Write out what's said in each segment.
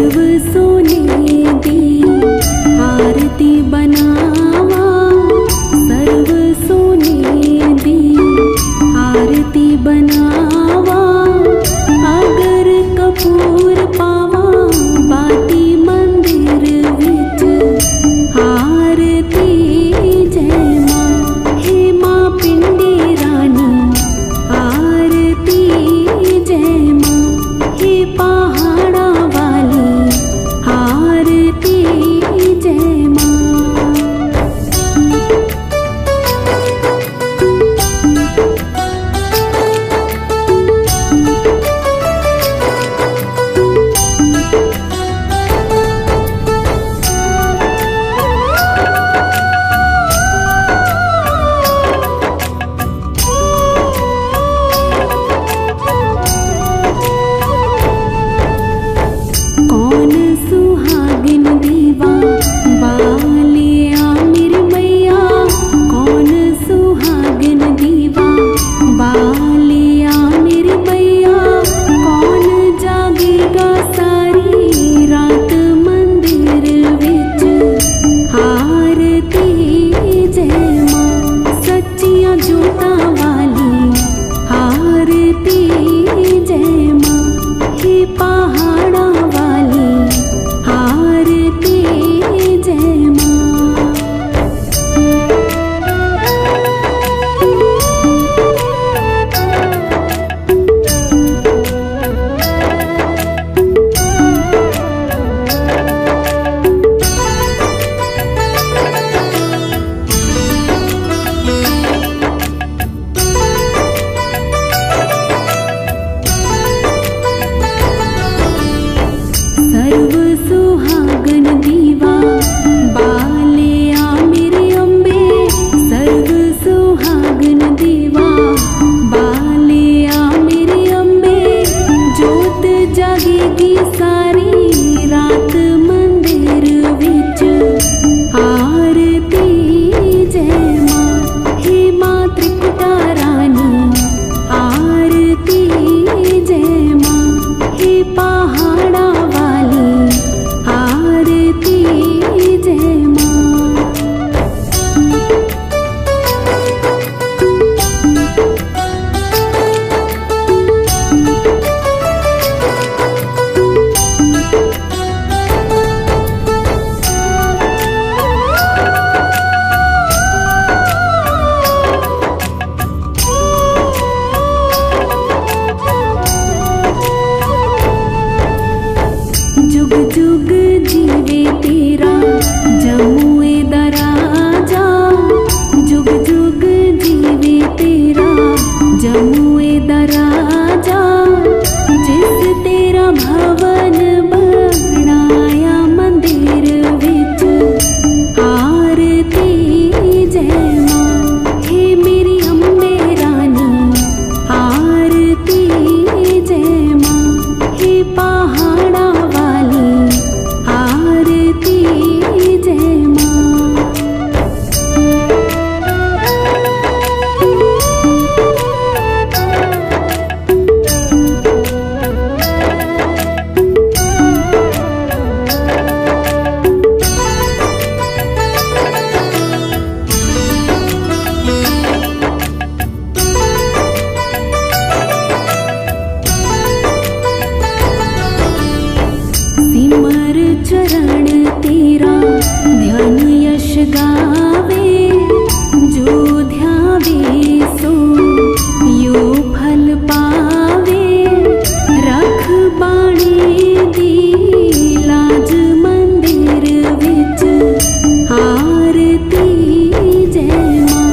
सर्व सोने दी आरती बनावा, सर्व सोने दी आरती बनावा। अगर कपूर पावा बाती मंदिर विच आरती जय मां। हे मां पिंडी रानी आरती जय मां। हे पहाड़ा वाली आरती जय मां। कौन सुहागिन दीवा बालिया मेरी मैया, कौन सुहागिन दीवा बालिया मेरी मैया। कौन जागेगा सारी रात मंदिर विच आरती जय मां। सच्चियां जोतां वाली आरती जय मां। हे पहाड़ा वाली आरती जय मां। सर्व सुहागन दीवा बालिया मेरी अम्बे, सर्व सुहागन दीवा बालिया मेरी अम्बे। जोत जागेगी सारी रात मंदिर विच आरती जय मां। हे मां त्रिकुटा रानी आरती जय मां। हे पहाड़ा वाली आरती जय मां। जुग जुग जीवे तेरा जमुए दराजा, जुग जुग जीवे तेरा जमुए दराजा। जिस तेरा भवन बनाया मंदिर विच आरती जय मां। हे मेरी अम्बे रानी आरती जय मां। हे पहाड़ा वाली आरती जय मां। सिमर चरण तेरा ध्यान यश गावे, जो ध्यावे सो यो फल पावे। रख बाणी दी लाज मंदिर विच आरती जय मां।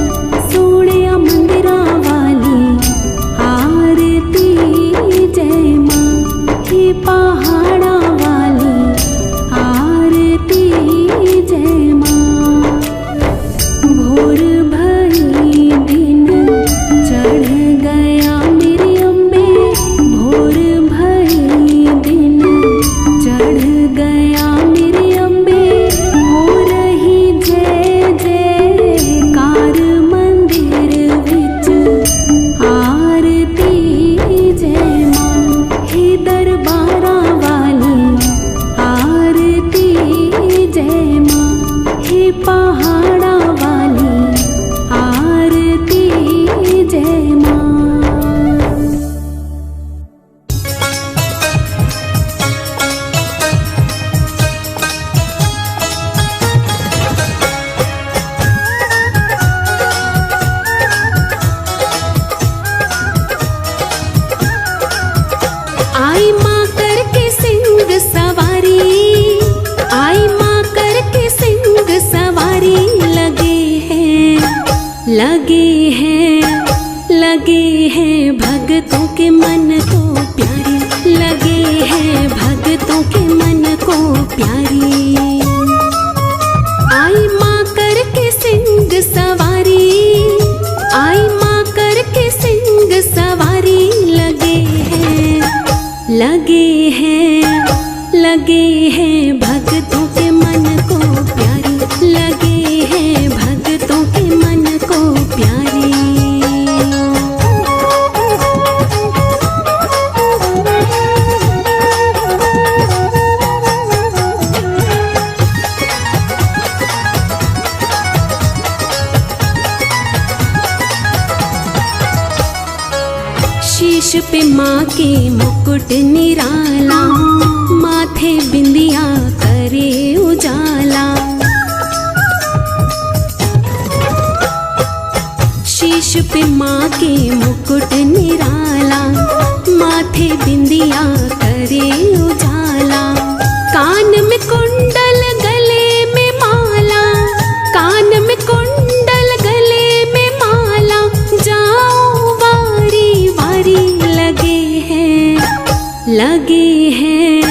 सोहणिया मंदिरा वाली आरती जय मां। हे पहाड़ा वाली आरती जय मां। भोर भई दिन आई माँ करके सिंह सवारी, आई माँ करके सिंह सवारी। लगे हैं, लगे हैं, लगे हैं भक्तों के मन को प्यारी, लगे हैं भक्तों के मन को प्यारी। आई माँ करके सिंह सवारी, आई माँ करके सिंह सवारी। लगे हैं, लगे हैं, लगे हैं भक्तों के मन को प्यारी, लगे हैं भक्तों के मन को प्यारी। शीश पे माँ के मुकुट निराला, माथे बिंदिया करे उजाला। शीश पे माँ के मुकुट निराला, माथे बिंदिया करे उजाला। कान में कुंडल गले में माला, कान में कुंडल गले में माला। जाओ वारी वारी। लगे हैं, लगे हैं,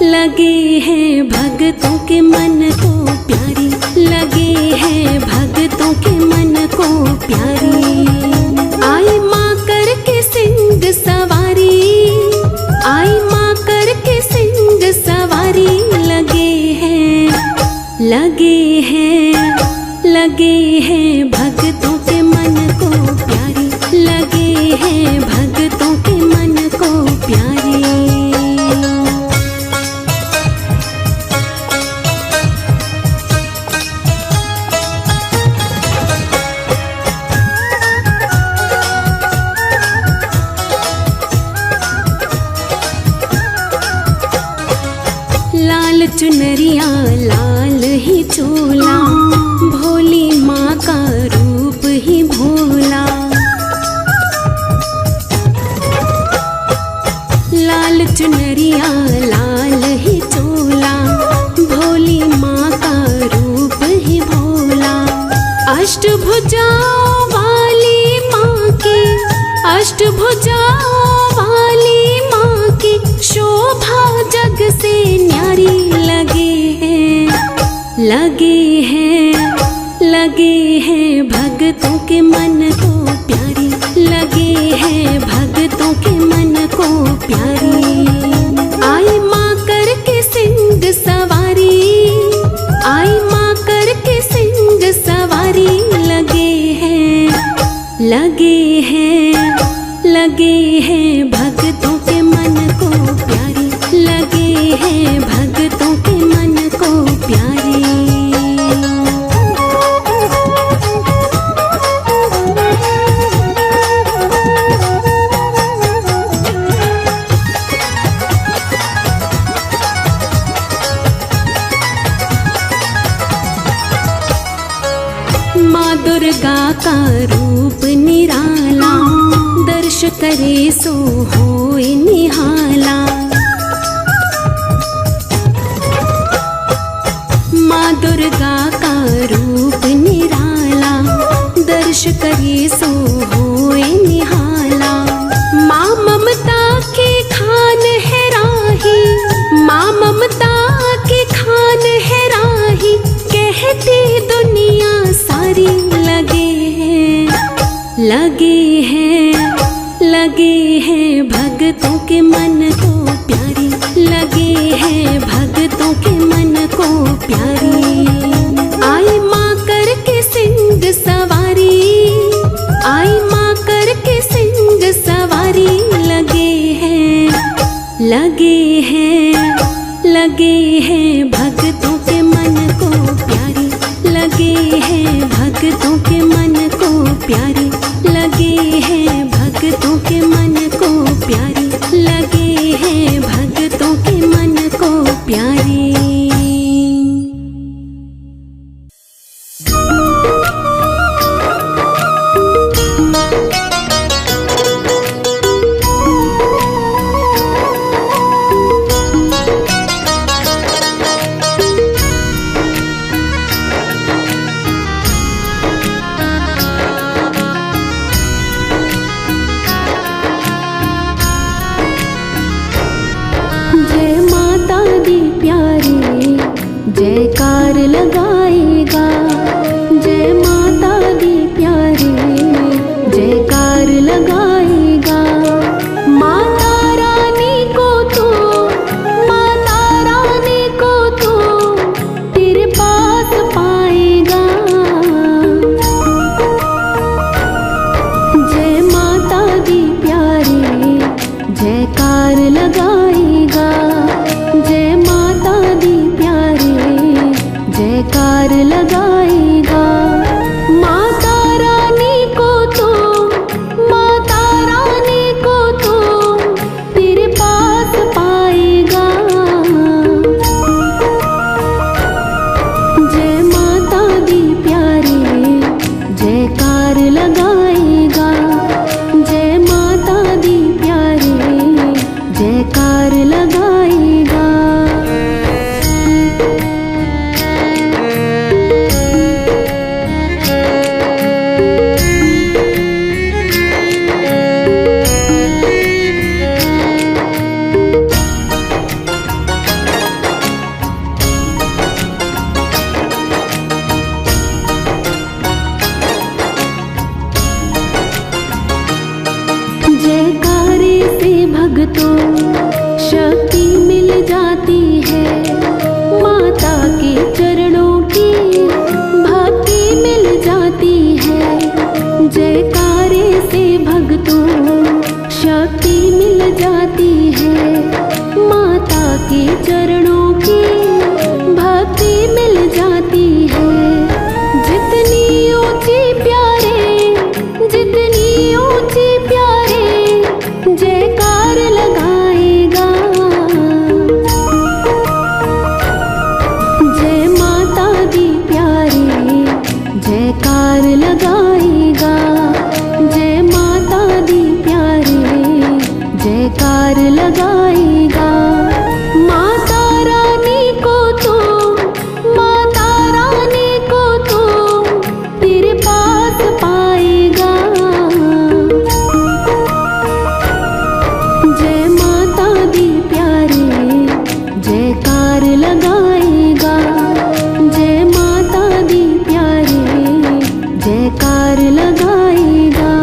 लगे हैं भक्तों के मन को प्यारी, लगे हैं भक्तों के मन को प्यारी। आई माँ करके सिंह सवारी, आई माँ करके सिंह सवारी। लगे हैं, लगे हैं, लगे हैं भक्तों के मन को प्यारी, लगे हैं भक्तों के मन को प्यारी। लाल चुनरिया लाल ही चोला, भोली माँ का रूप ही भोला। लाल चुनरिया लाल ही चोला, भोली माँ का रूप ही भोला। अष्टभुजाओं वाली माँ की, अष्टभुजाओं वाली माँ की शोभा जग से न्यारी। लगे हैं, लगे हैं, लगे हैं भक्तों के मन को प्यारी, लगे हैं भक्तों के मन को प्यारी। आई माँ करके सिंह सवारी, आई माँ करके सिंह सवारी। लगे हैं, लगे हैं, लगे हैं भक्तों के मन को प्यारी, लगे हैं भक्तों के मन को प्यारी। माँ दुर्गा का रूप निराला, दर्श करे सो होए निहाला। माँ दुर्गा का रूप निराला, दर्श करे सो होए निहाला। माँ ममता की खान है राही, माँ ममता की खान है राही। कहती दुनिया सारी। लगे हैं, लगे हैं, लगे हैं भक्तों के मन को प्यारी, लगे हैं भक्तों के मन को प्यारी। आई माँ करके सिंह सवारी, आई माँ करके सिंह सवारी। लगे हैं, लगे हैं, लगे हैं भक्तों के मन को प्यारी, लगे हैं भक्तों के मन को प्यारी, लगे हैं भक्तों के मन को प्यारी, लगे हैं भक्तों के मन को प्यारी। जयकार लगाएगा। जय माता दी प्यारे जयकार लगाएगा। माता रानी को तू, माता रानी को तू तेरे पास पाएगा। जय माता दी प्यारे जयकार लगाएगा। जय माता दी प्यारे जयकार लगाएगा। माता रानी को तू, माता रानी को तू तेरे पास पाएगा। जय माता दी प्यारे जयकार लगाएगा। जय माता दी प्यारे जयकार लगाएगा। जयकारे से भक्तों शक्ति मिल जाती है। माता के चरणों की भक्ति मिल जाती है। जयकारे से भक्तों शक्ति मिल जाती है। माता के चरणों की भक्ति मिल जाती है। जितनी ऊंची प्यारे, जितनी ऊंची प्यारे जयकार लगाएगा। जय माता दी प्यारे जयकार लगाएगा। जय माता दी प्यारे जयकार लगाएगा। माता रानी को तू, माता रानी को तू तेरे पास पाएगा। जय माता दी प्यारे जयकार लगाएगा। जय माता दी प्यारे जयकार लगाएगा।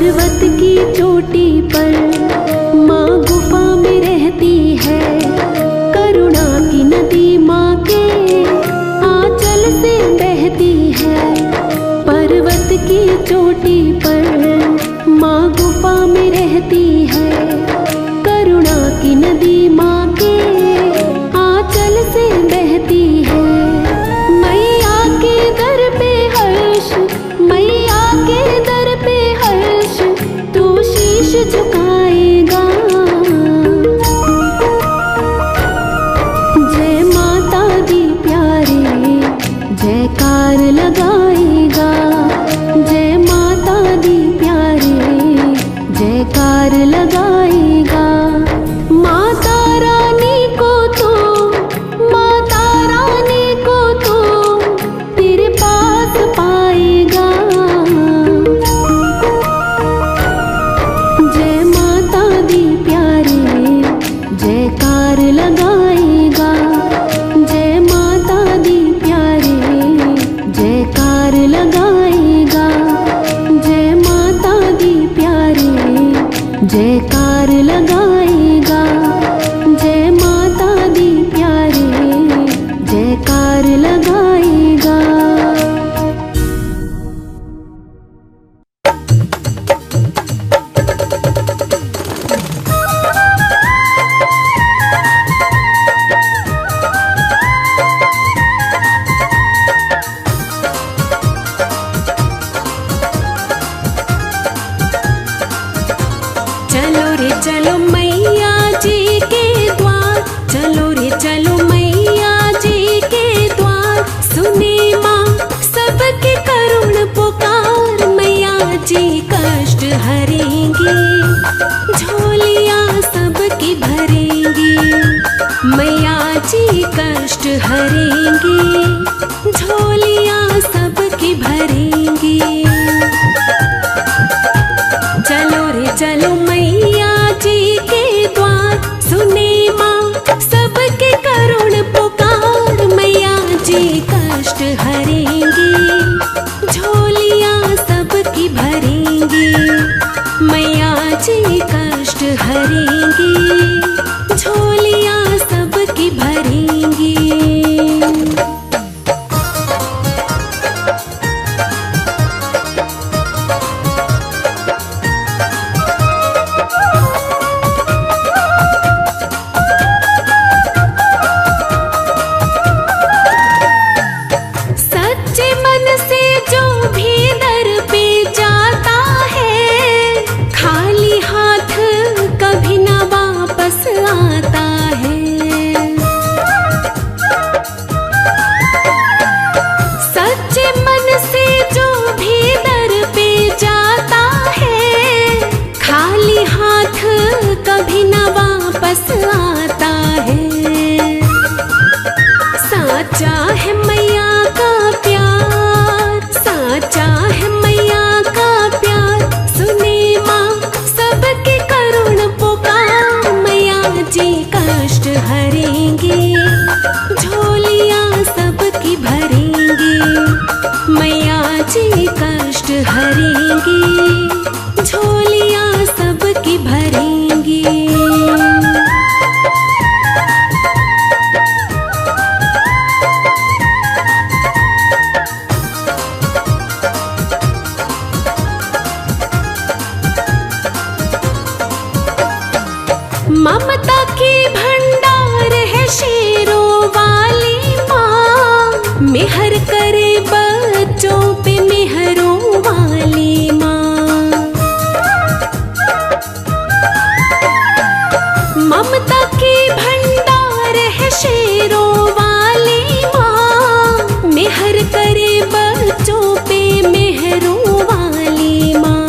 पर्वत की चोटी पर माँ गुफा में रहती है। करुणा की नदी माँ के आंचल से बहती है। पर्वत की चोटी पर माँ गुफा में रहती है। करुणा की नदी माँ के आंचल से बहती है। मैया के दर पे हर्ष, मैया के दर पे हर्ष, तू शीश झुकाएगा। जय माता दी प्यारे जयकार लगाएगा। जय माता दी प्यारे जयकार लगाएगा। माता रानी को तो, माता रानी को तो तेरे पास पाएगा। जय माता दी प्यारे जयकार लगाएगा। जय माता दी प्यारे जयकार लगाएगा। जय माता दी प्यारे जयकार लगाएगा। जय माता दी प्यारे जयकार लगाएगा। चलो रे चलो मैया जी के द्वार, चलो रे चलो मैया जी के द्वार। सुने माँ सबके करुण पुकार, मैया जी कष्ट हरेंगी, झोलियाँ सबकी भरेंगी। मैया जी कष्ट हरेंगी, झोलियाँ सबकी भरेंगी। चलो रे चलो मैया जी के द्वार, सुने माँ सबके करुण पुकार। मैया जी कष्ट हरेंगी, झोलियाँ सबकी भरेंगी। मैया जी कष्ट हरेंगी, झोलियाँ सबकी भरेंगी। कभी न वापस आता है। साचा है मैया का प्यार, साचा है मैया का प्यार। सुने माँ सबके करुण पुकार, मैया जी कष्ट हरेंगी, झोलियाँ सबकी भरेंगी। मैया जी कष्ट हरेंगी, झोलियाँ सबकी भरेंगी। ममता की भंडार है शेरों वाली माँ, मेहर करे बच्चों पे मेहरों वाली माँ। ममता की भंडार है शेरों वाली माँ, मेहर करे बच्चों पे मेहरों वाली माँ।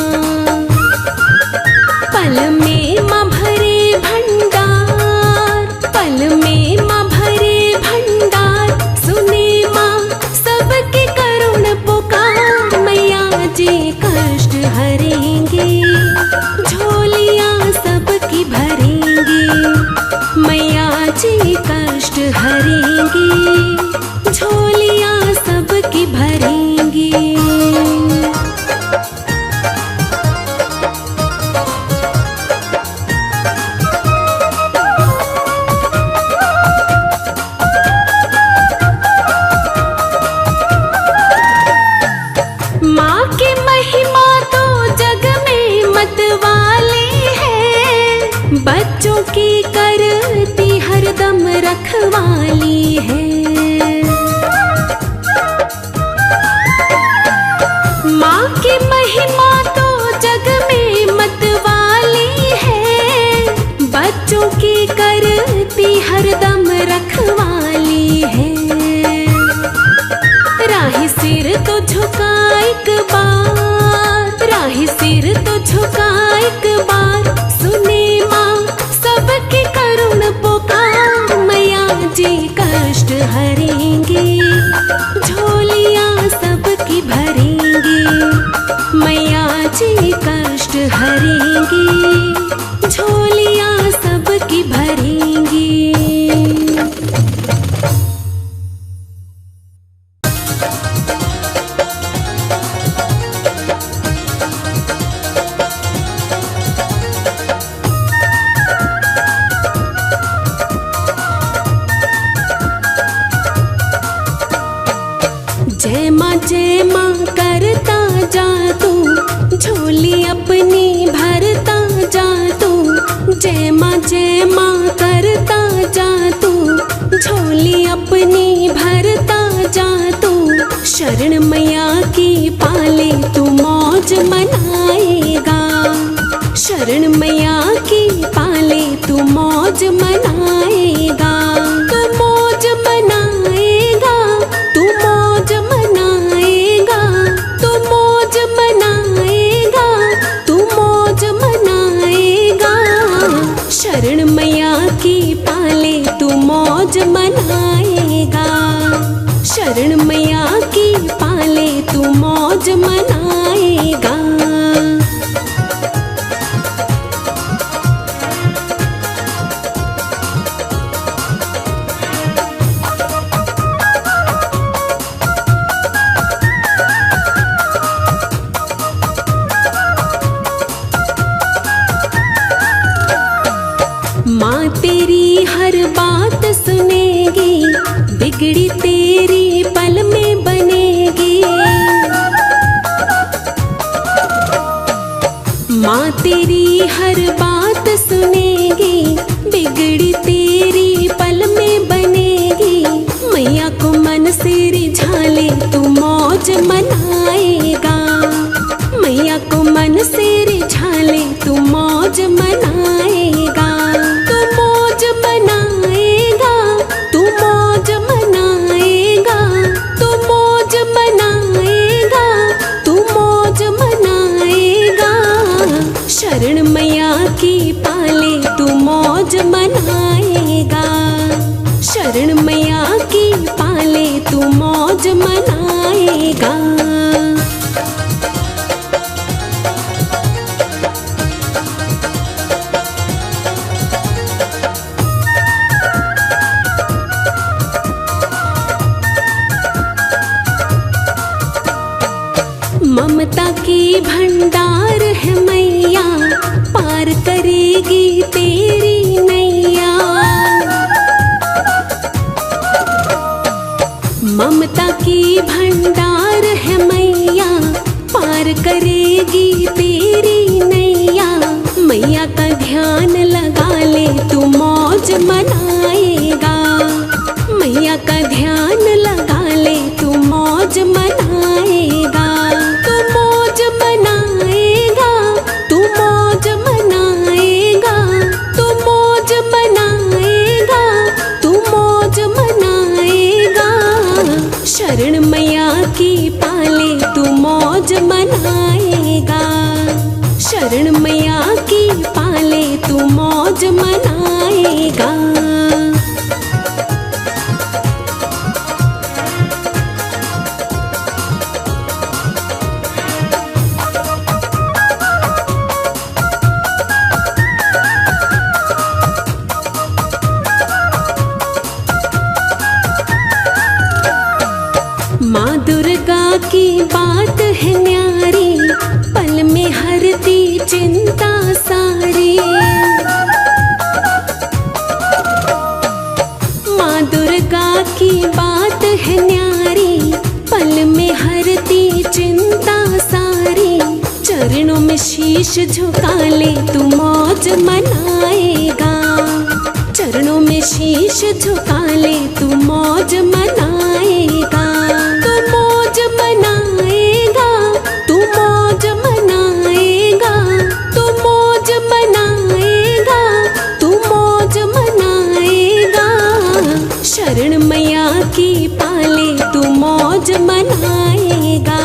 पल में माँ भरे भंडार, पल में माँ भरे भंडार। सुने माँ सबके करुण पुकार, मैया जी कष्ट हरेंगी, झोलियाँ सबकी भरेंगी। मैया जी कष्ट हरेंगी, झोलियाँ सबकी भरेंगी। रखवाली है। माँ की महिमा तो जग में मतवाली है, बच्चों की करती हरदम रखवाली है। राही सिर तो झुका एक बार, राही सिर तो झुका एक बार, सुने माँ सबके करुण पुकार। मैया जी कष्ट हरेंगे, झोलियाँ सबकी भरेंगे। मैया जी कष्ट हरेंगे, झोलियाँ सबकी भरेंगी। जय माँ करता जा तू, झोली अपनी भरता जा तू। जय माँ करता जा तू, झोली अपनी भरता जा तू। शरण मैया की पाले तू मौज मनाएगा, शरण मैया की पाले तू मौज मनाएगा। तू मौज मनाएगा, तू मौज मनाएगा, तू मौज मनाएगा, तू मौज मनाएगा। शरण मैया की पाले तू मौज मनाएगा, शरण मैया की पाले तू मौज मनाएगा। माँ तेरी हर बात सुनेगी, बिगड़ी तेरी पल में बनेगी। माँ तेरी हर बात सुनेगी, बिगड़ी तेरी पल में बनेगी। मैया को मन से रिझाले तू मौज मनाएगा, मैया को मन से रिझाले तू मौज मनाएगा। तू मौज मनाएगा, तू मौज मनाएगा, तू मौज मनाएगा, तू मौज मनाएगा। शरण मैया की पाले तू मौज मनाएगा, शरण मैया की पाले तू मौज मनाएगा। ममता की भंडार है मैया, पार करेगी तेरी नैया। ममता की भंडार है मैया, पार करेगी तेरी नैया। मैया का ध्यान लगा ले तू मौज मनाएगा, मैया का ध्यान लगा ले तू मौज मनाएगा। तू मौज मनाएगा, तू मौज मनाएगा, तू मौज मनाएगा, तू मौज मनाएगा। शरण मैया की पाले तू मौज मनाएगा, शरण मैया की पाले तू मौज मनाएगा। माँ दुर्गा की बात है न्यारी, पल में हरती चिंता सारी। माँ दुर्गा की बात है न्यारी, पल में हरती चिंता सारी। चरणों में शीश झुका ले तू मौज मनाएगा, चरणों में शीश झुका ले, तू मौज मनाएगा, तू मौज मनाएगा, तू मौज मनाएगा, तू मौज मनाएगा, तू मौज मनाएगा। शरण मैया की पाले तू मौज मनाएगा,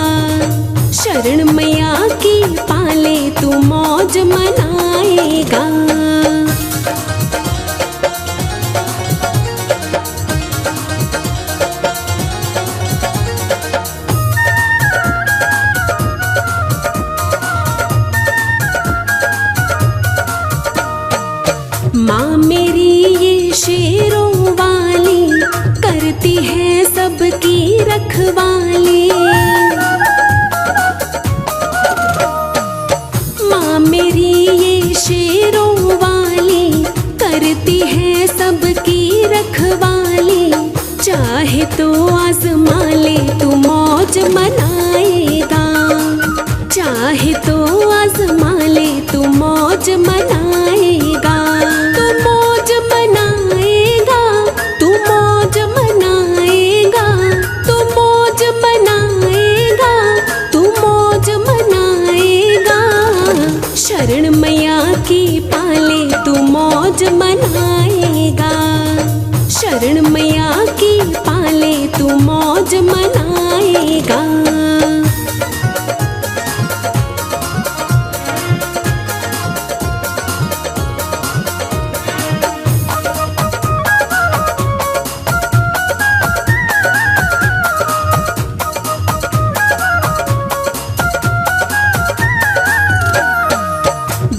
शरण मैया की पाले तू मौज मनाएगा। माँ मेरी ये शेरों वाली, करती है सबकी रखवाली। माँ मेरी ये शेरों वाली, करती है सबकी रखवाली। चाहे तो आज़मा ले तू मौज मनाएगा, चाहे तो आज़मा ले तू मौज मनाएगा, तू मौज मनाएगा, तू मौज मनाएगा, तू मौज मनाएगा, तू मौज मनाएगा। शरण मैया की पाले तू मौज मनाएगा, शरण मैया की पाले तू मौज मनाएगा।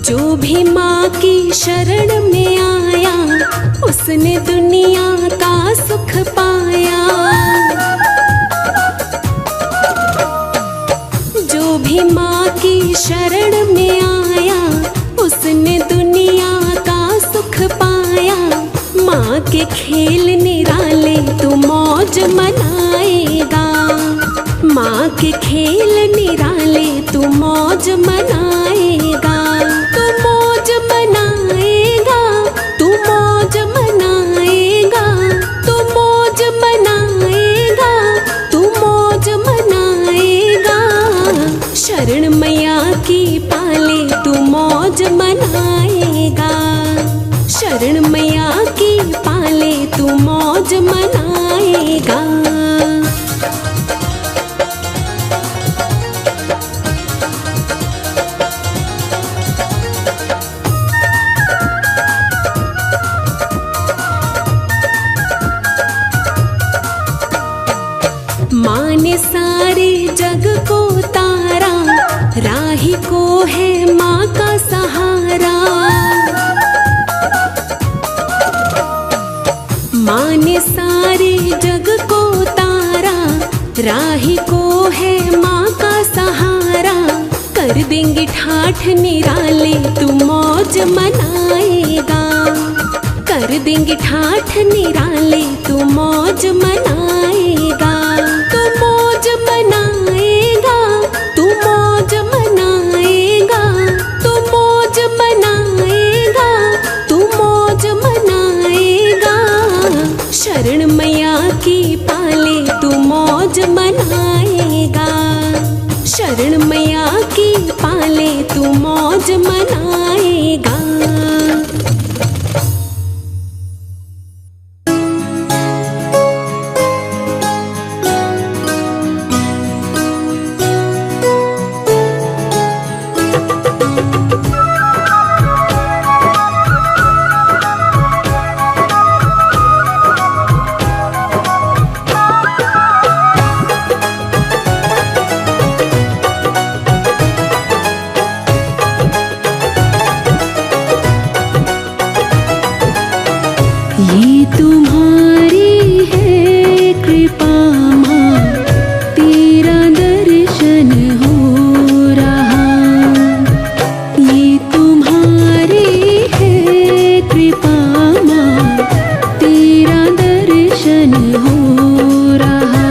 जो भी माँ की शरण में आया, उसने दुनिया का सुख पाया। जो भी माँ की शरण में आया, उसने दुनिया का सुख पाया। माँ के खेल निराले तू मौज मनाएगा, माँ के खेल निराले तू मौज मनाएगा, तू मौज मनाएगा, तू मौज मनाएगा, तू मौज मनाएगा, तू मौज मनाएगा। शरण मैया की पाले तू मौज मनाएगा, शरण मैया की पाले तू मौज मनाएगा। माँ ने सारे जग को तारा, राही को है माँ का सहारा। माँ ने सारे जग को तारा, राही को है माँ का सहारा। कर देंगे ठाठ निराले तू मौज मनाएगा, कर देंगे ठाठ निराले तू मौज मनाएगा, तू मौज मनाएगा, तू मौज मनाएगा, तू मौज मनाएगा, तू मौज मनाएगा। शरण मैया की पाले तू मौज मनाएगा, शरण मैया की पाले तू मौज मनाएगा। ये तुम्हारी है कृपा माँ, तेरा दर्शन हो रहा। ये तुम्हारी है कृपा माँ, तेरा दर्शन हो रहा,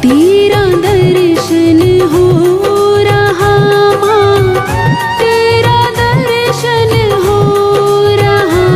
तेरा दर्शन हो रहा माँ, तेरा दर्शन हो रहा।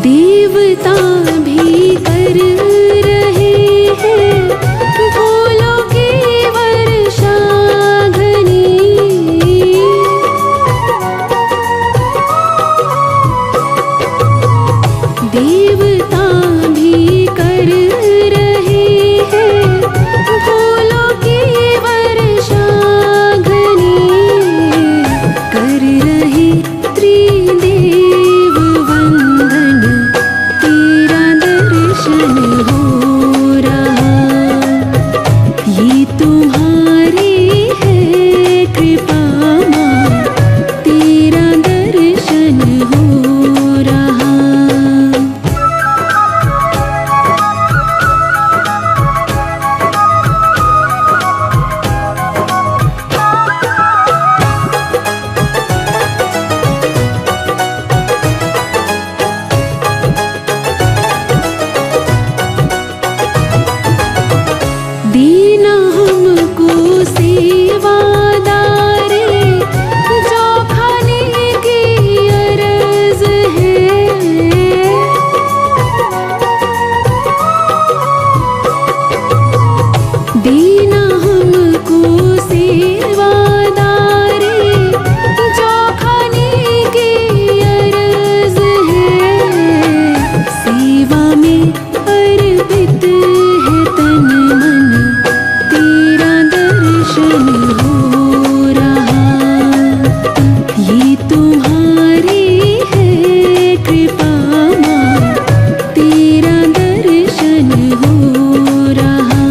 देवता भी कर रहे हैं फूलों की वर्षा घनी। देवता भी कर रहे हैं फूलों की वर्षा घनी। कर रहे त्रिदेव वंदन, तेरा दर्शन हो रहा। ये तुम्हारी है कृपा माँ, तेरा दर्शन हो रहा। दीना हमको सेवादारे, जो खाने की अरज है। दीना हमको सेवादारे, जो खाने की अरज है। सेवा में अर्पित है तन मन, तेरा दर्शन हो रहा। ये तुम्हारी है कृपा माँ, तेरा दर्शन हो रहा।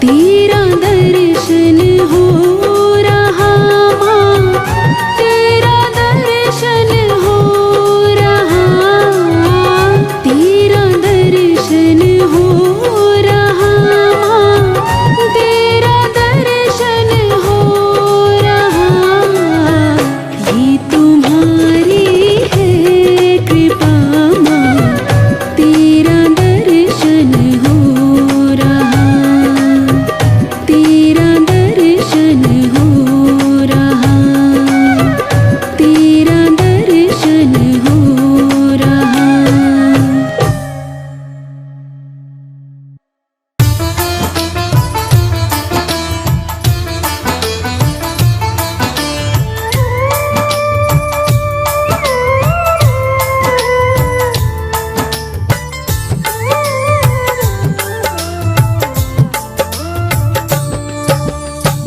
तेरा दर्शन हो रहा माँ, तेरा दर्शन हो रहा। तेरा दर्शन हो रहा माँ, तेरा दर्शन हो रहा। ये तुम्हारी है कृपा माँ, तेरा दर्शन हो रहा। तेरा दर्शन हो रहा। तेरा दर्शन हो रहा।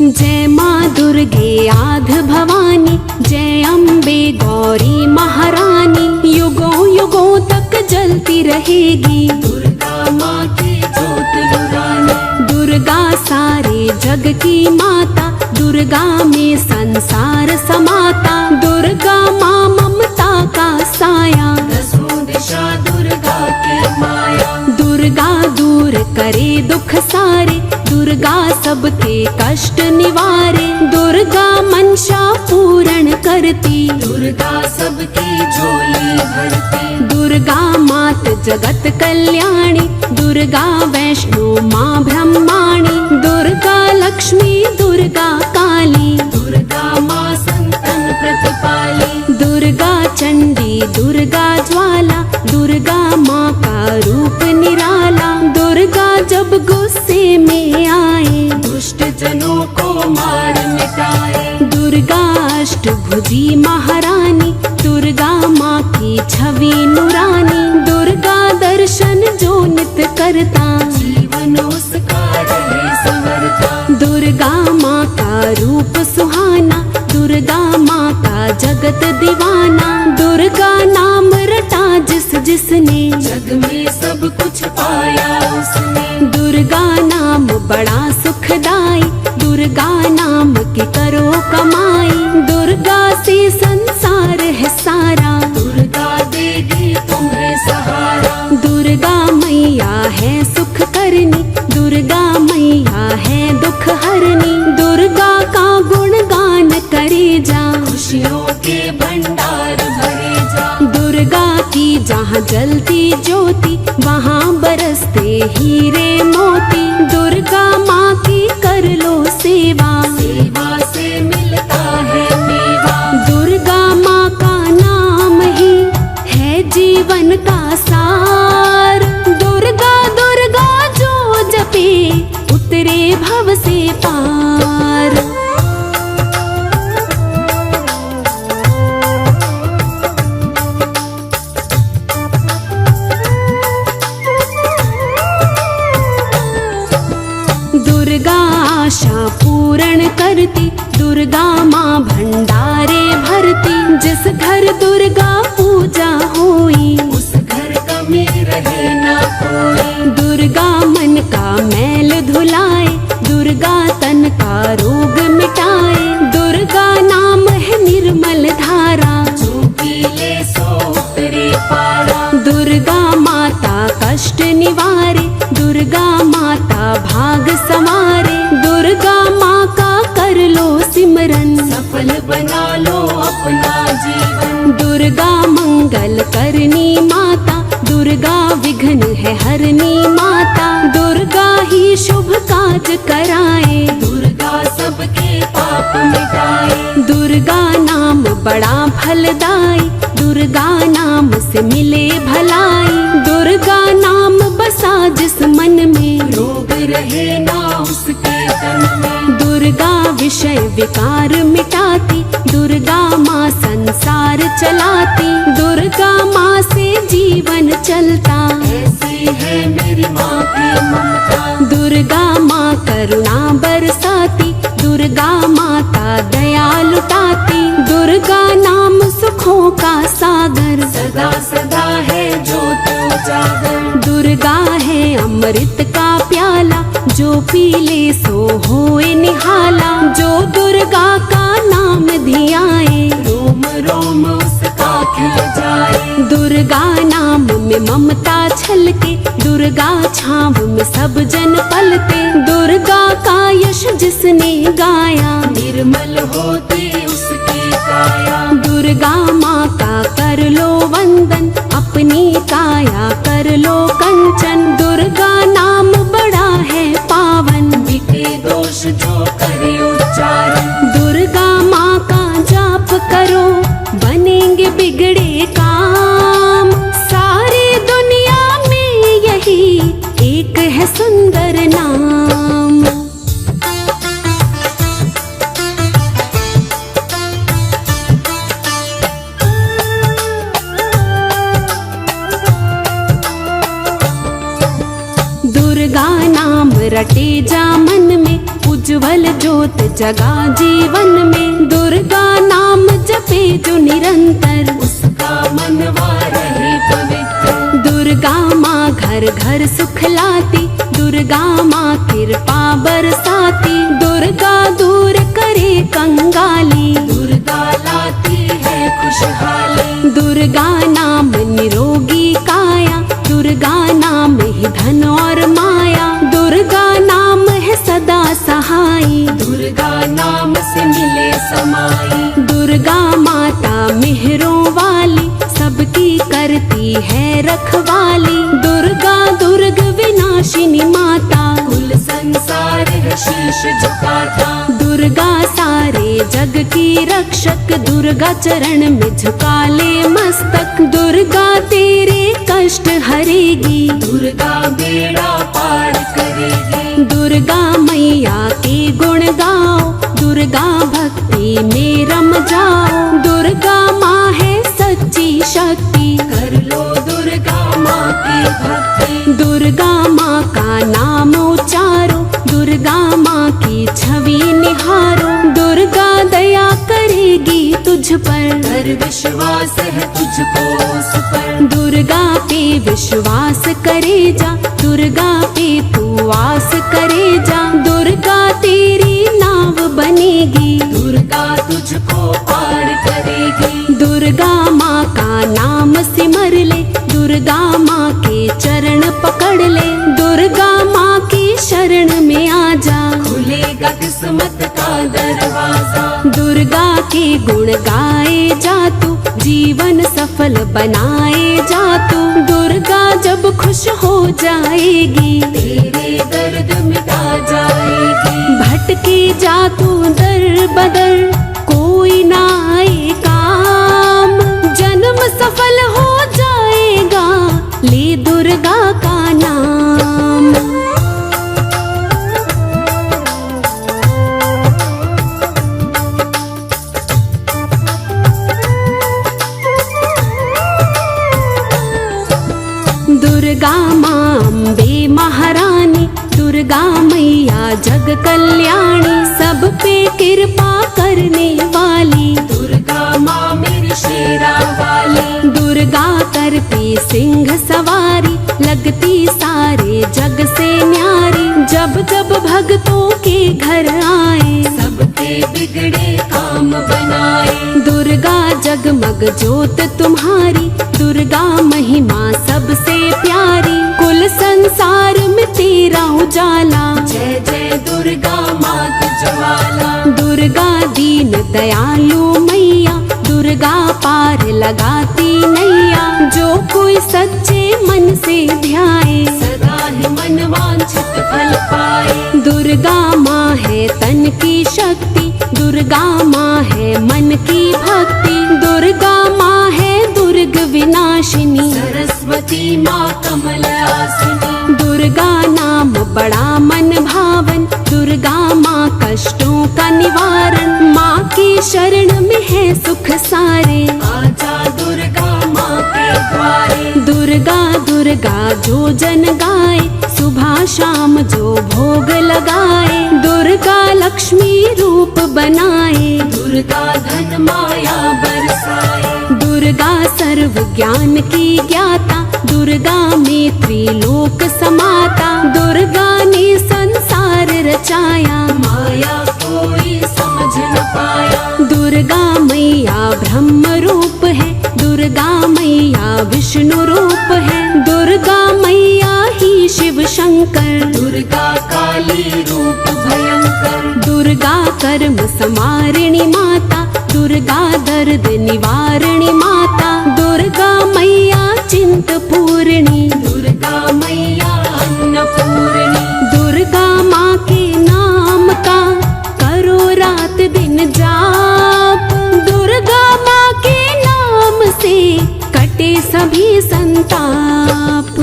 जय माँ दुर्गे आध भवानी, जय अम्बे गौरी महारानी। युगों युगों तक जलती रहेगी दुर्गा माँ की ज्योत लुरानी। दुर्गा सारे जग की माता, दुर्गा में संसार समाता। दुर्गा माँ ममता का साया, दसों दिशा दुर्गा की माया। दुर्गा दूर करे दुख सारे, दुर्गा सबके कष्ट निवारे। दुर्गा मंशा पूर्ण करती, दुर्गा सबकी झोली भरती। दुर्गा मात जगत कल्याणी, दुर्गा वैष्णो माँ ब्रह्माणी। दुर्गा लक्ष्मी दुर्गा काली, दुर्गा माँ संतन प्रतिपाली। दुर्गा चंडी दुर्गा ज्वाला, दुर्गा माँ का रूप निराला। दुर्गा जब गुस्से में आए, दुष्ट जनों को मार मिटाए। दुर्गा अष्टभुजी महारानी, दुर्गा माँ की छवि नुरानी। दुर्गा दर्शन जो नित करता, जीवन उसका रहे संवरता। दुर्गा माँ का रूप सुहाना, दुर्गा माँ का जगत दीवाना। दुर्गा नाम रटा जिस जिसने, जग में सब कुछ पाया उसने। दुर्गा नाम बड़ा सुखदाई, दुर्गा नाम की करो कमाई। दुर्गा से संसार है सारा, दुर्गा देगी तुम्हें सहारा। दुर्गा मैया है सुख करनी, दुर्गा मैया है दुख हरनी। दुर्गा का गुणगान करे जा, खुशियों के भंडार भरे जा। दुर्गा की जहाँ जलती ज्योति, वहाँ बरसते हीरे मोती। दुर्गा माँ की कर लो सेवा, सेवा से मिलता है मेवा। दुर्गा माँ का नाम ही है जीवन पूर्ण करती, दुर्गा माँ भंडारे भरती। जिस घर दुर्गा पूजा होई, उस घर कमी रहे ना कोई। दुर्गा मन का मैल धुलाए, दुर्गा तन का रोग मिटाए। दुर्गा नाम है निर्मल धारा, जो पी ले सो उतरे पारा। दुर्गा माता कष्ट निवारे, दुर्गा माता भाग संवारे। दुर्गा माँ का कर लो सिमरन, सफल बना लो अपना जीवन। दुर्गा मंगल करनी माता, दुर्गा विघ्न है हरनी माता। दुर्गा ही शुभ काज कराए, दुर्गा सबके पाप मिटाए। दुर्गा नाम बड़ा फलदाई, दुर्गा नाम से मिले भलाई। दुर्गा नाम बसा जिस मन में, रोग रहे ना उसके तन में। दुर्गा विषय विकार मिटाती, दुर्गा माँ संसार चलाती। दुर्गा माँ से जीवन चलता, ऐसी है मेरी माँ की ममता। दुर्गा माँ करुणा बरसाती, दुर्गा माता दया लुटाती। दुर्गा नाम सुखों का सागर, सदा सदा है ज्योत उजागर। दुर्गा है अमृत का प्याला, जो पी ले सो होए निहाला। जो दुर्गा का नाम धियाए, रोम रोम उसका खिल जाए। दुर्गा नाम में ममता छलके, दुर्गा छाव में सब जन पलते। दुर्गा का यश जिसने गाया, निर्मल होती उसकी काया। दुर्गा माँ का कर लो वंदन, अपनी काया कर लो कंचन। दुर्गा नाम बड़ा है पावन, मिटे दोष जो करे उच्चारण। दुर्गा माँ का जाप करो, बनेंगे बिगड़े काम। सारी दुनिया में यही एक है सुंदर नाम। दुर्गा नाम रटे जा मन में, उज्जवल ज्योत जगा जीवन में। दुर्गा नाम जपे जो निरंतर, उसका मनवा रहे पवित्र। दुर्गा माँ घर घर सुख लाती, दुर्गा माँ कृपा बरसाती। दुर्गा दूर करे कंगाली, दुर्गा लाती है खुशहाली। दुर्गा नाम निरोगी काया, दुर्गा नाम ही धन और माया। दुर्गा नाम है सदा सहाई, दुर्गा नाम से मिले समाई। दुर्गा माता मेहरों वाली, सबकी करती है रखवाली। दुर्गा दुर्ग विनाशिनी माता, कुल संसार है शीश झुकाता। दुर्गा सारे जग की रक्षक, दुर्गा चरण में झुका ले मस्तक। दुर्गा तेरे कष्ट हरेगी, दुर्गा बेड़ा पार करेगी। दुर्गा मैया के गुण गाओ, दुर्गा भक्ति में रम जाओ। दुर्गा माँ है सच्ची शक्ति, कर लो दुर्गा माँ की भक्ति। दुर्गा माँ का नाम उचारो, दुर्गा माँ की छवि निहारो। दुर्गा दया करेगी तुझ पर, कर विश्वास है तुझको उस पर। दुर्गा पे विश्वास करे जा, दुर्गा पे तू आस करे जा। दुर्गा तेरी नाव बनेगी, दुर्गा तुझको पार करेगी। दुर्गा माँ का नाम सिमर ले, दुर्गा माँ के चरण पकड़ ले। दुर्गा माँ की शरण में आ जा, खुलेगा किस्मत का दरवाजा। दुर्गा के गुण गाए जा तू, जीवन सफल बनाए जा तू। दुर्गा जब खुश हो जाएगी, तेरे दर्द मिटा जाएगी। भटके जा तू दर बदर, कोई ना आए काम। जन्म सफल हो जाएगा, ले दुर्गा का नाम। दुर्गा माँ अम्बे महारानी, दुर्गा दुर्गा मैया जग कल्याणी, सब पे कृपा करने वाली। दुर्गा माँ मेरी शेरा वाली, दुर्गा करती सिंह सवारी, लगती सारे जग से न्यारी। जब जब भक्तों के घर आए, सबके बिगड़े काम बनाए। दुर्गा जगमग ज्योत तुम्हारी, दुर्गा महिमा सबसे प्यारी। कुल संसार में तेरा उजाला, जय जय दुर्गा मात ज्वाला। दुर्गा दीन दयालु मैया, दुर्गा पार लगाती नैया। जो कोई सच्चे मन से ध्याए, सदा ही मन वांछित फल पाए। दुर्गा माँ है तन की शक्ति, दुर्गा माँ है मन की भक्ति। दुर्गा माँ है दुर्ग विनाशिनी, सरस्वती माँ कमलासिनी। दुर्गा नाम बड़ा मन भावन, दुर्गा माँ कष्टों का निवारण। माँ की शरण में है सुख सारे, आजा दुर्गा माँ के द्वारे। दुर्गा दुर्गा जो जन गाए, सुबह शाम जो भोग लगाए। दुर्गा लक्ष्मी रूप बनाए, दुर्गा धन माया बरसाए। दुर्गा सर्व ज्ञान की ज्ञाता, दुर्गा में त्रिलोक समाता। दुर्गा ने संसार रचाया, माया कोई समझ न पाया। दुर्गा मैया ब्रह्म रूप है, दुर्गा मैया विष्णु रूप है। दुर्गा मैया ही शिव शंकर, दुर्गा काली रूप भयंकर। दुर्गा कर्म समारिणी माता, दुर्गा दर्द निवारिणी माता। दुर्गा मैया चिंत पूर्णी, दुर्गा मैया अन्नपूर्णी। दुर्गा माँ के नाम का करो रात दिन जाप। दुर्गा माँ के नाम से कटे सभी संताप।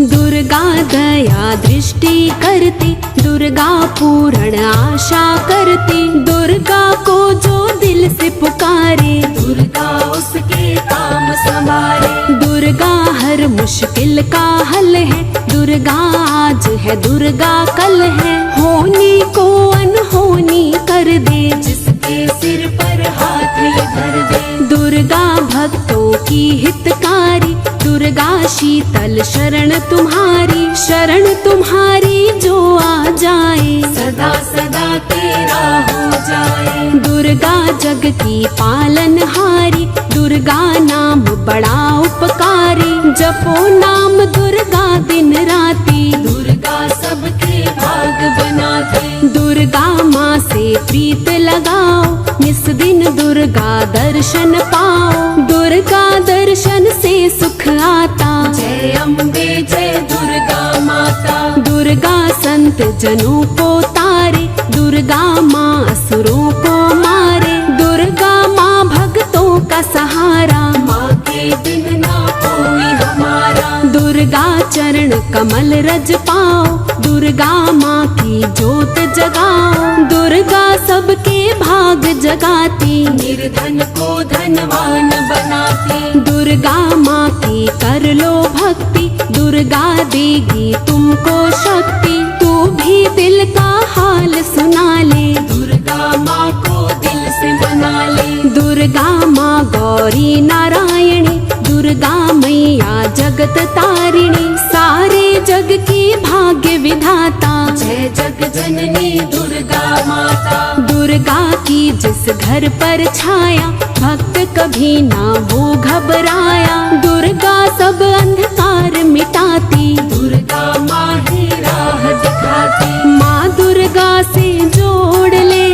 दुर्गा दया दृष्टि करती, दुर्गा पूर्ण आशा करती। दुर्गा को जो दिल से पुकारे, दुर्गा उसके काम संभाले। दुर्गा हर मुश्किल का हल है, दुर्गा आज है दुर्गा कल है। होनी को अनहोनी कर दे, जिसके सिर पर हाथ ये धर दे। दुर्गा भक्तों की हितकारी, दुर्गा शीतल शरण तुम्हारी। शरण तुम्हारी जो आ जाए, सदा सदा तेरा हो जाए। दुर्गा जग की पालनहारी, दुर्गा नाम बड़ा उपकारी। जपो नाम दुर्गा दिन राती, दुर्गा सबके भाग बनाती। दुर्गा माँ से प्रीत लगाओ, निस दिन दुर्गा दर्शन पाओ। दुर्गा दर्शन से सुख आता, जय अम्बे जय दुर्गा माता। दुर्गा संत जनों को तारे, दुर्गा माँ असुरों को मारे। दुर्गा माँ भक्तों का सहारा, माँ के बिन ना कोई हमारा। दुर्गा चरण कमल रज पाओ, दुर्गा माँ की ज्योत जगाओ। दुर्गा सबके भाग जगाती, निर्धन को धनवान बनाती। दुर्गा माँ की कर लो भक्ति, दुर्गा देगी तुमको शक्ति। तू भी दिल का हाल सुना ले, दुर्गा माँ को दिल से मना ले। दुर्गा माँ गौरी नारायणी, दुर्गा मैया जगत तारिणी। सारे जग की भाग्य विधाता, जय जग जननी दुर्गा माता। दुर्गा की जिस घर पर छाया, भक्त कभी ना हो घबराया। दुर्गा सब अंधकार मिटाती, दुर्गा माँ ही राह दिखाती। माँ दुर्गा से जोड़ ले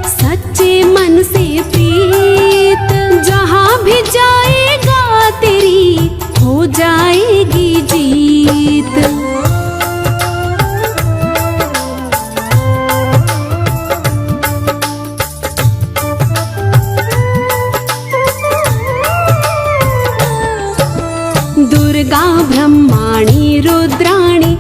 सच्चे मन से प्रीत। जहाँ भी जाएगा तेरी हो जाएगी जीत। दुर्गा ब्रह्माणी रुद्राणी,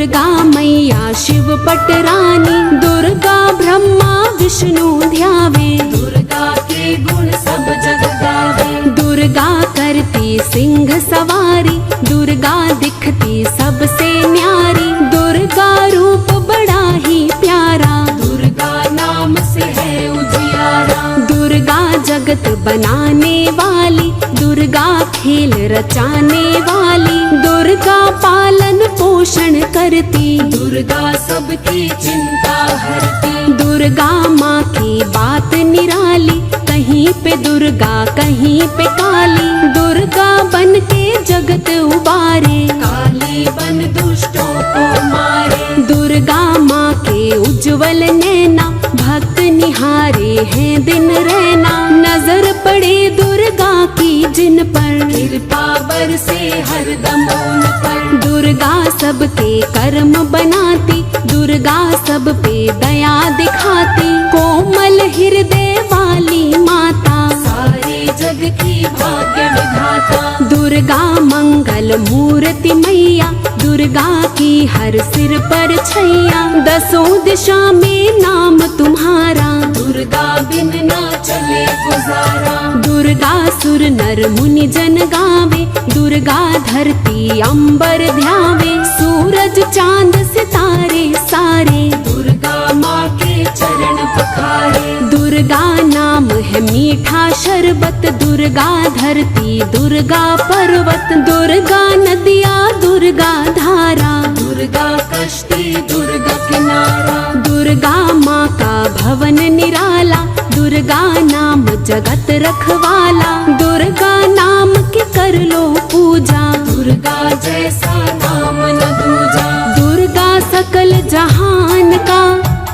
दुर्गा मैया शिव पटरानी, दुर्गा ब्रह्मा विष्णु ध्यावे, दुर्गा के गुण सब जग गावे। दुर्गा करती सिंह सवारी, दुर्गा दिखती सबसे न्यारी, दुर्गा रूप बड़ा ही प्यारा, दुर्गा नाम से है उजियारा। दुर्गा जगत बनाने वाली, दुर्गा खेल रचाने वाली, दुर्गा पालन पोषण करती, दुर्गा सबकी चिंता हरती। दुर्गा माँ की बात निराली, कहीं पे दुर्गा कहीं पे काली, दुर्गा बन के जगत उबारे, काली बन दुष्टों को मारे। दुर्गा माँ के उज्जवल नैना, भक्त निहारे हैं दिन रहना, नजर पड़े दुर्गा की जिन पर, कृपा बरसे हरदम उन पर। दुर्गा सबके कर्म बनाती, दुर्गा सब पे दया दिखाती, कोमल हृदय वाली माता, सारे जग की भाग्य विधाता। दुर्गा मंगल मूर्ति मैया, दुर्गा की हर सिर पर छैया, दसों दिशा में नाम तुम्हारा, दुर्गा बिन ना चले गुजारा। दुर्गा सुर नर मुनि जन गावे, दुर्गा धरती अंबर ध्यावे, सूरज चांद सितारे सारे, दुर्गा माँ के चरण पखारे। दुर्गा नाम है मीठा शरबत, दुर्गा धरती दुर्गा पर्वत, दुर्गा नदिया दुर्गा धारा, दुर्गा कश्ती दुर्गा किनारा। दुर्गा माँ का भवन निराला, दुर्गा नाम जगत रखवाला, दुर्गा नाम की कर लो पूजा, दुर्गा जैसा नाम न दूजा। दुर्गा सकल जहान का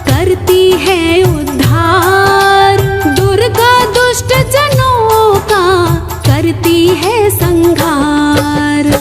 करती है उद्धार, दुर्गा दुष्ट जनों का करती है संहार।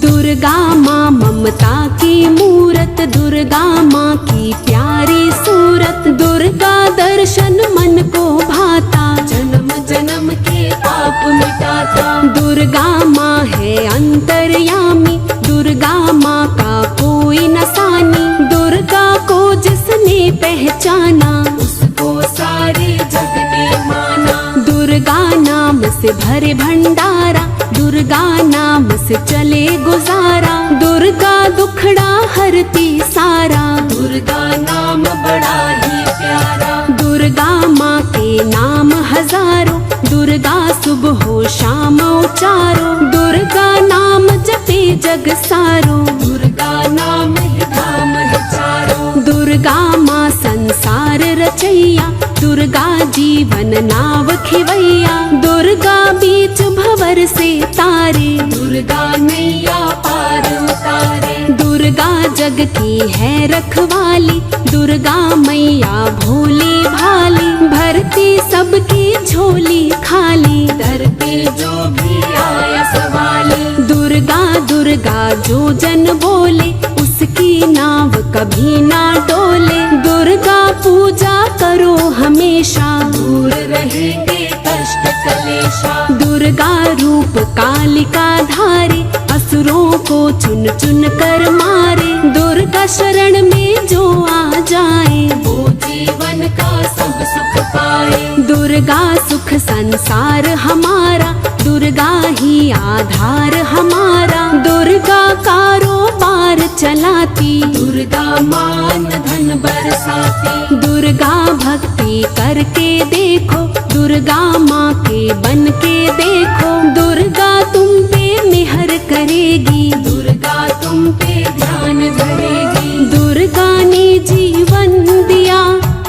दुर्गा माँ ममता की मूरत, दुर्गा माँ की प्यारी सूरत, दुर्गा दर्शन मन को भाता, जन्म जन्म के पाप मिटाता। दुर्गा माँ है अंतर्यामी, दुर्गा माँ का कोई न सानी, दुर्गा को जिसने पहचाना, उसको सारे जग ने माना। दुर्गा नाम से भरे भंडारा, दुर्गा नाम से चले गुजारा, दुर्गा दुखड़ा हरती सारा, दुर्गा नाम बड़ा ही प्यारा। दुर्गा माँ के नाम हजारों, दुर्गा सुबह हो शाम उचारो, दुर्गा नाम जपे जग सारो, दुर्गा नाम ही धाम है चारों। दुर्गा माँ संसार रचैया, दुर्गा जीवन नाव खिवैया, दुर्गा बीच भंवर से तारे, दुर्गा नैया पार उतारे। दुर्गा जग की है रखवाली, दुर्गा मैया भोली भाली, भरती सबकी झोली खाली, दर पे जो भी आया सवाली। दुर्गा दुर्गा जो जन बोले, उसकी नाव कभी ना डोले, दुर्गा पूजा करो हमेशा, दूर रहेंगे कष्ट कलेशा। दुर्गा रूप कालिका धारे, असुरों को चुन चुन कर मारे, दुर्गा शरण में जो आ जाए, वो जीवन का सब सुख पाए। दुर्गा सुख संसार हमारा, दुर्गा ही आधार हमारा, दुर्गा कारोबार चलाती, दुर्गा मान धन बरसाती। दुर्गा भक्ति करके देखो, दुर्गा माँ के बन के देखो, दुर्गा तुम पे मेहर करेगी, दुर्गा तुम पे ध्यान धरेगी। दुर्गा ने जीवन दिया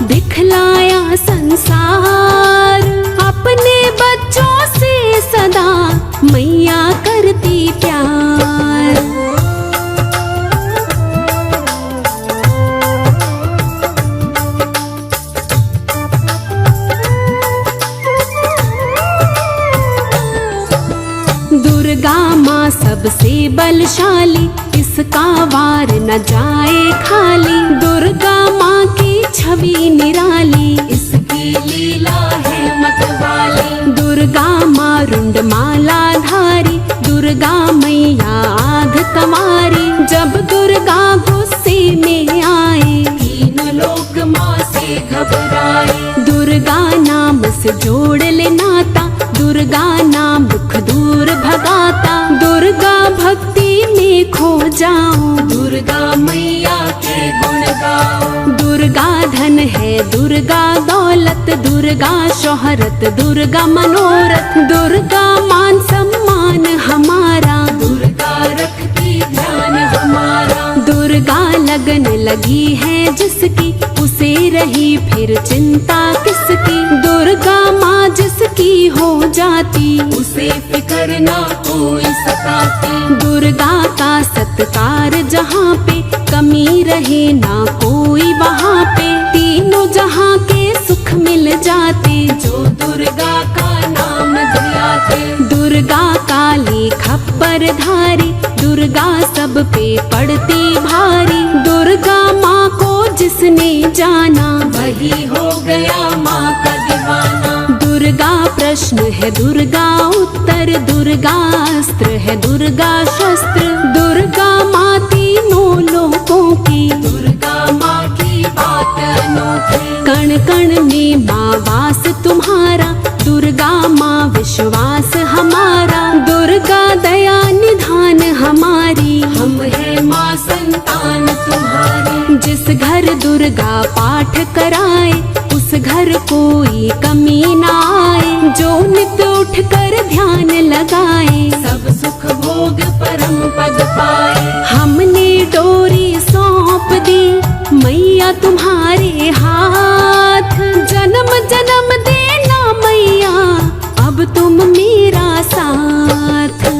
दिखलाया संसार, अपने बच्चों से सदा मैया करती प्यार। दुर्गा माँ सबसे बलशाली, इसका वार न जाए खाली, दुर्गा माँ माँ की छवि निराली, इसकी लीला है मतवाली। दुर्गा माँ रुंड माला धारी, दुर्गा मैया आध कमारी। जब दुर्गा गुस्से में आए, तीन लोक माँ से घबराए। दुर्गा नाम से जोड़ ले नाता, दुर्गा नाम दुख दूर भगाता। दुर्गा भक्ति में खो जाओ, दुर्गा मैया के गुण गाओ। दुर्गा धन है दुर्गा दौलत, दुर्गा शोहरत दुर्गा मनोरथ। दुर्गा मान सम्मान हमारा, दुर्गा रखती ध्यान हमारा। दुर्गा लगन लगी है जिसकी, उसे रही फिर चिंता किसकी। दुर्गा माँ जिसकी हो जाती, उसे फिक्र ना कोई सताती। दुर्गा का सत्कार जहाँ पे, कमी रहे ना कोई वहाँ पे। तीनों जहाँ के सुख मिल जाते, जो दुर्गा का नाम धियाते। दुर्गा काली खप्पर धारी, दुर्गा सब पे पड़ती भारी। दुर्गा माँ को जिसने जाना, वही हो गया माँ का दीवाना। दुर्गा प्रश्न है दुर्गा उत्तर, दुर्गा अस्त्र है दुर्गा शस्त्र। दुर्गा माँ तीनों लोकों की, दुर्गा माँ की बात अनोखी। कण कण में माँ वास तुम्हारा, दुर्गा माँ विश्वास हमारा। दुर्गा दया निधान हमारी, हम है माँ संतान तुम्हारी। जिस घर दुर्गा पाठ कराए, उस घर कोई कमी ना आए। जो नित उठ कर ध्यान लगाए, सब सुख भोग परम पद पाए। हमने डोरी सौंप दी मैया तुम्हारे हाथ। जन्म जन्म देना मैया अब तुम मेरा साथ।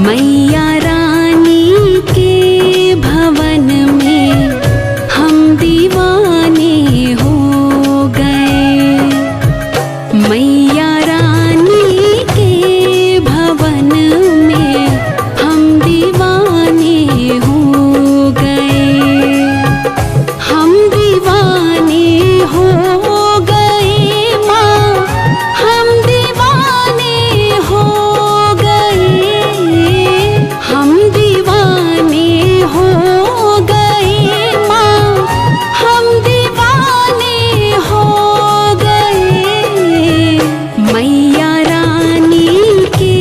मैया रानी के भवन में हम दीवाने हो गए। मैया रानी के भवन में हम दीवाने हो गए। हम दीवाने हो गए माँ, हम दीवाने हो गए। हम दीवाने हो गए माँ, हम दीवाने हो गए। मैया रानी के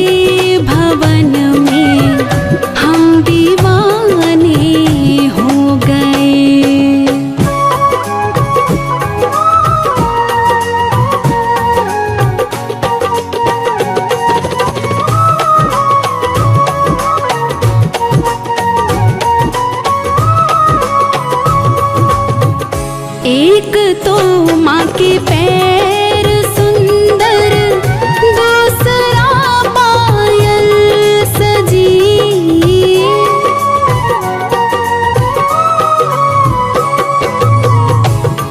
भवन में हम दीवाने हो गए। एक तो माँ के पैर सुंदर, दूसरा पायल सजी।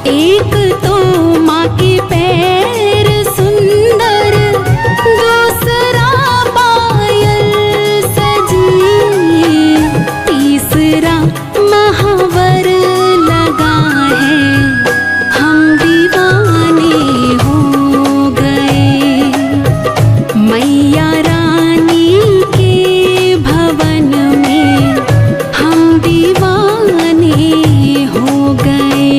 एक तो माँ के पैर सुंदर, दूसरा पायल सजी। तीसरा महावर लगा है, हम दीवाने हो गए। मैया रानी के भवन में हम दीवाने हो गए।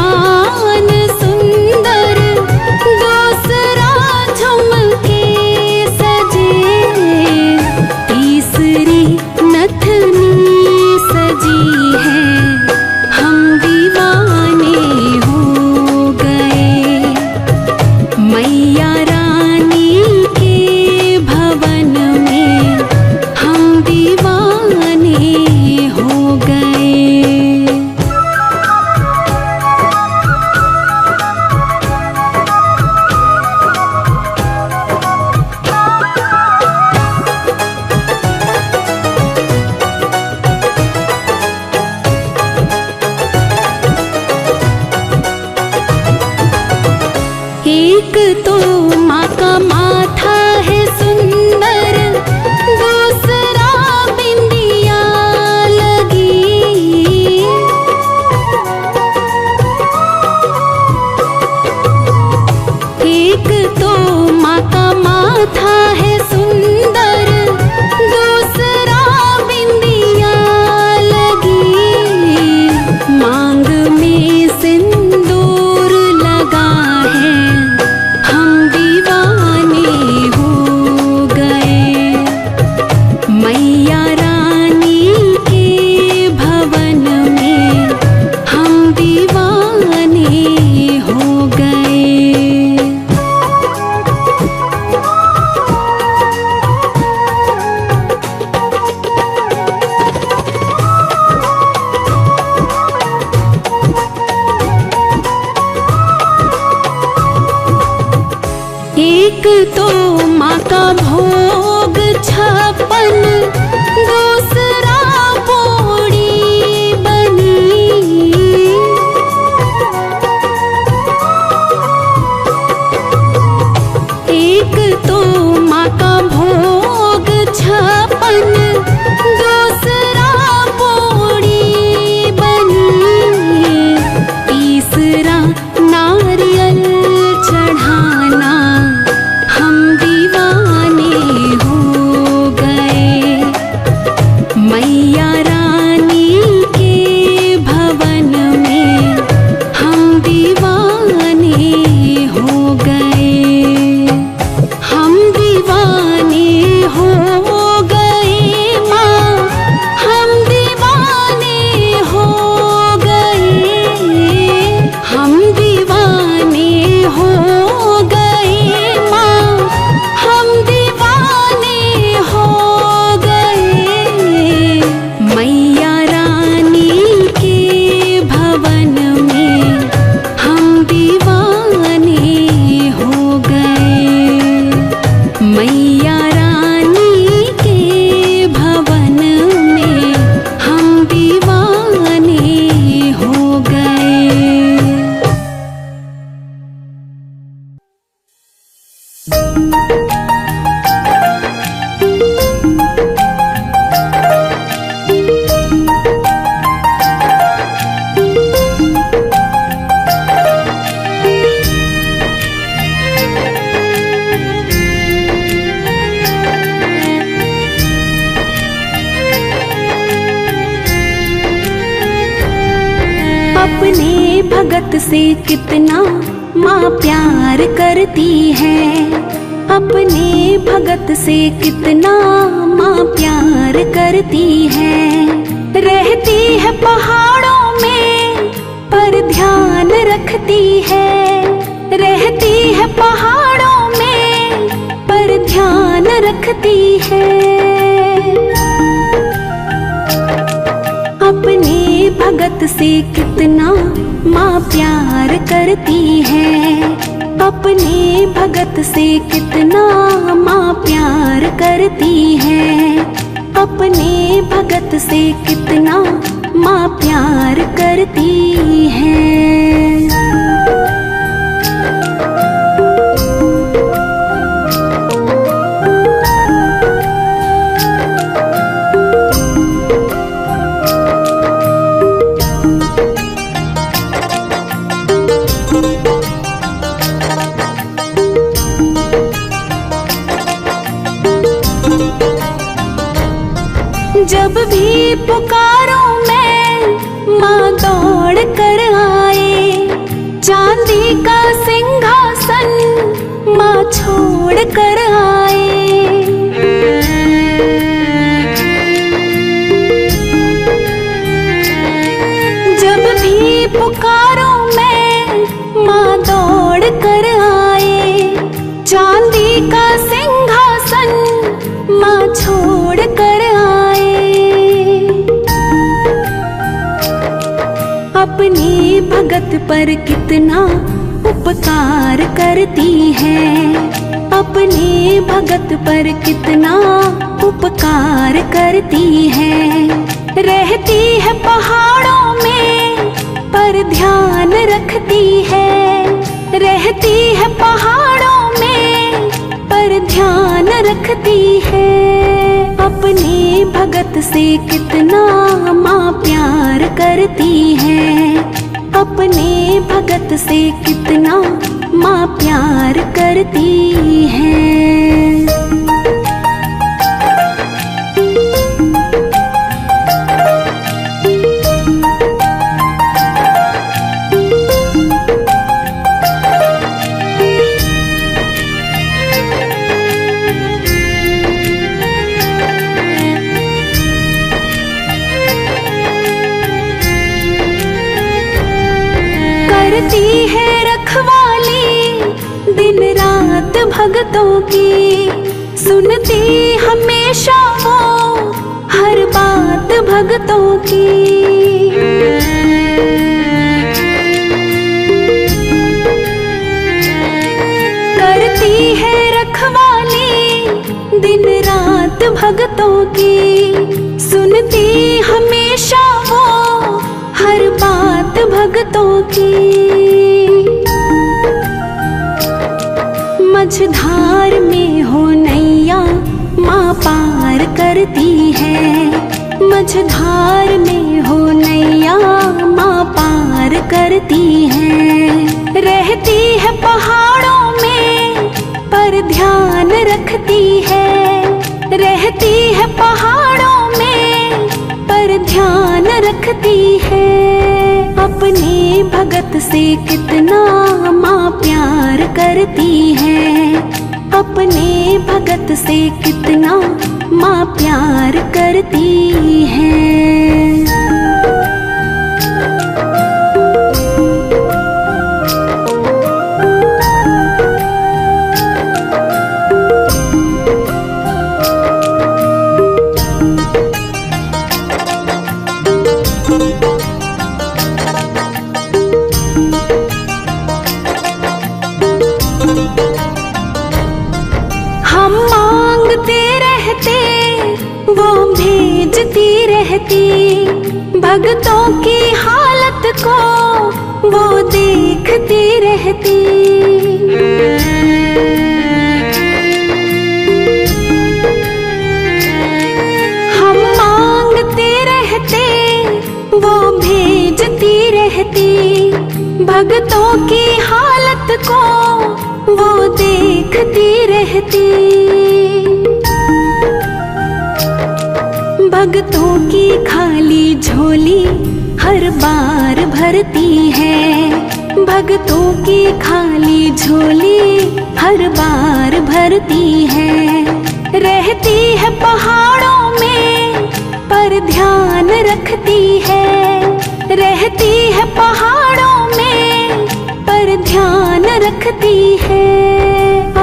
विवान सुंदर, दूसरा झुमके सजे, तीसरी नथनी सजी है, हम दीवाने हो गए। मैया रानी के भवन में हम दीवाने हो गए। एक तो माँ का माथा है सुंदर, दूसरा बिंदिया लगी। एक तो माँ का माथा है सुंदर, दूसरा बिंदिया लगी। मांग में सिंदूर लगा है, हम दीवाने हो गए। मैया रानी के भवन में हम दीवाने हो गए। एक तो माँ का भोग 56, दूसरा पोड़ी बनी। एक तो माँ का भोग 56, दूसरा पोड़ी बनी। तीसरा नारियल चढ़ाना, हम दीवाने हो गए। मैया रानी के भवन में हम दीवाने हो गए। हम दीवाने हो गए माँ, हम दीवाने हो गए। हम दीवाने हो गए माँ, हम दीवाने हो गए। मैया रानी के भवन में हम दीवाने हो गए। मैया रानी के भवन में हम दीवाने हो गए। अपने भगत से कितना माँ प्यार करती है, अपने भगत से कितना माँ प्यार करती है। रहती है पहाड़ों में पर ध्यान रखती है, रहती है पहाड़ों में पर ध्यान रखती है। अपने भगत से कितना माँ प्यार करती है, अपने भगत से कितना माँ प्यार करती है। अपने भगत से कितना माँ प्यार करती है। जब भी पुकारो मैं माँ दौड़ कर आए, छोड़ कर आए। जब भी पुकारो मैं माँ दौड़ कर आए। चांदी का सिंहासन माँ छोड़ कर आए। अपने भगत पर कितना उपकार करती है। अपने भगत पर कितना उपकार करती है। रहती है पहाड़ों में पर ध्यान रखती है। रहती है पहाड़ों में पर ध्यान रखती है। अपने भगत से कितना माँ प्यार करती है। अपने भगत से कितना माँ प्यार करती है। करती है रखवाली दिन रात भगतों की। सुनती हमेशा वो हर बात भगतों की। करती है रखवाली दिन रात भगतों की। सुनती हमेशा वो हर बात भगतों की। मझधार में हो नैया माँ पार करती है। मझधार में हो नैया माँ पार करती है। रहती है पहाड़ों में पर ध्यान रखती है। रहती है पहाड़ों में पर ध्यान रखती है। अपने भगत से कितना माँ प्यार करती है। अपने भगत से कितना माँ प्यार करती है। हम मांगते रहते वो भेजती रहती। भगतों की हालत को वो देखती रहती। हम मांगते रहते वो भेजती रहती। भगतों की हालत को वो देखती रहती। भगतों की खाली झोली हर बार भरती है। भगतों की खाली झोली हर बार भरती है। रहती है पहाड़ों में पर ध्यान रखती है। रहती है पहाड़ों में पर ध्यान रखती है।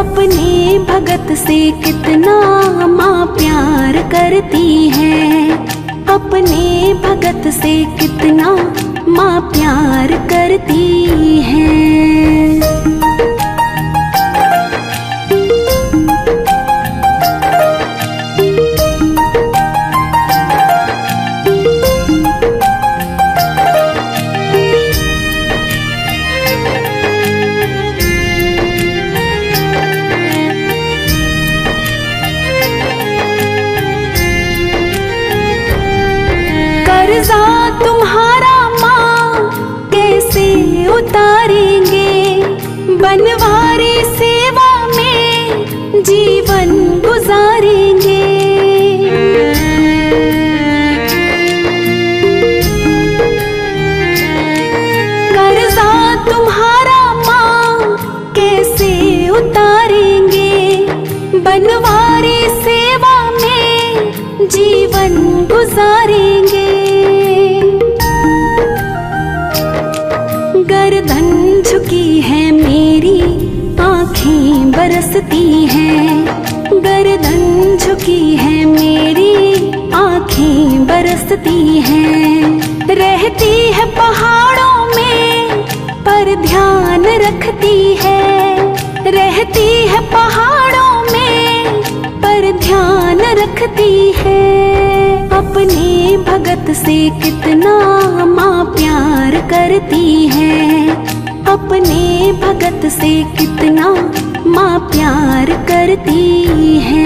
अपने भगत से कितना माँ प्यार करती है। अपने भगत से कितना माँ प्यार करती है। कर्जा तुम्हारा माँ कैसे उतारेंगे। बनवारी सेवा में जीवन गुजारेंगे। कर्जा तुम्हारा माँ कैसे उतारेंगे। जीवन गुजारेंगे। गर्दन झुकी है मेरी, आँखें बरसती हैं। गर्दन झुकी है मेरी, आँखें बरसती हैं। रहती है पहाड़ों में पर ध्यान रखती है। रहती है पहाड़ों में पर ध्यान रखती है। अपने भगत से कितना माँ प्यार करती है। अपने भगत से कितना माँ प्यार करती है।